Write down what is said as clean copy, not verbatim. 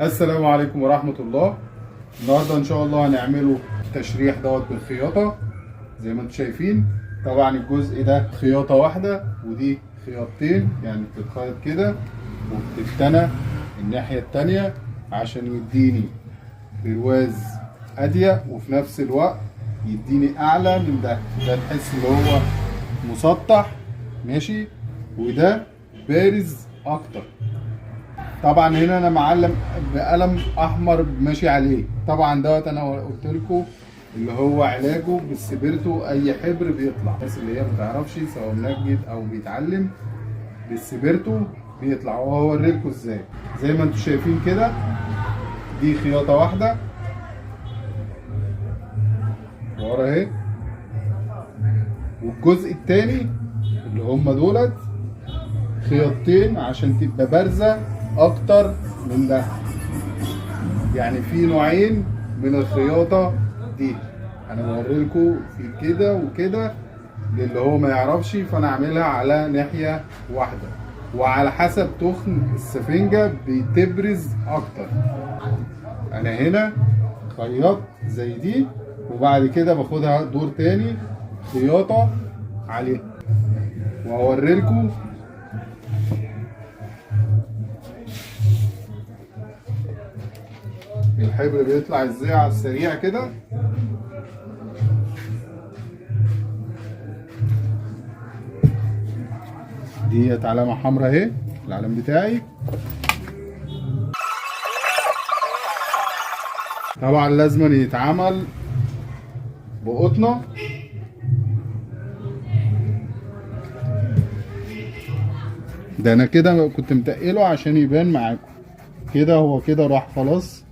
السلام عليكم ورحمة الله. النهاردة ان شاء الله هنعمله التشريح دوت بالخياطة زي ما انتم شايفين. طبعا الجزء ده خياطة واحدة ودي خياطتين، يعني بتتخيط كده وبتتنى الناحية التانية عشان يديني برواز اضيق وفي نفس الوقت يديني اعلى من ده. ده تحس ان هو مسطح ماشي، وده بارز اكتر. طبعا هنا انا معلم بقلم احمر ماشي عليه. طبعا دوت انا قلت لكم اللي هو علاجه بالسبيرتو. اي حبر بيطلع، الناس اللي هي ما تعرفش سواء منجد او بيتعلم بالسبيرتو بيطلع، وهوري لكم ازاي. زي ما انتم شايفين كده دي خياطه واحده ورا اهي، والجزء التاني اللي هم دولت خياطتين عشان تبقى بارزه اكتر من ده. يعني في نوعين من الخياطه دي، انا بوري لكم في كده وكده للي هو ما يعرفش. فانا اعملها على ناحيه واحده، وعلى حسب تخن السفنجه بتبرز اكتر. انا هنا خياط زي دي، وبعد كده باخدها دور تاني خياطه عليها، وهوري لكم الحبر بيطلع ازاي على السريع كده. ديت علامة حمراء اهي، العلم بتاعي. طبعا لازم يتعمل بقطنة. ده انا كده كنت متقله عشان يبان معاكم كده. هو كده راح خلاص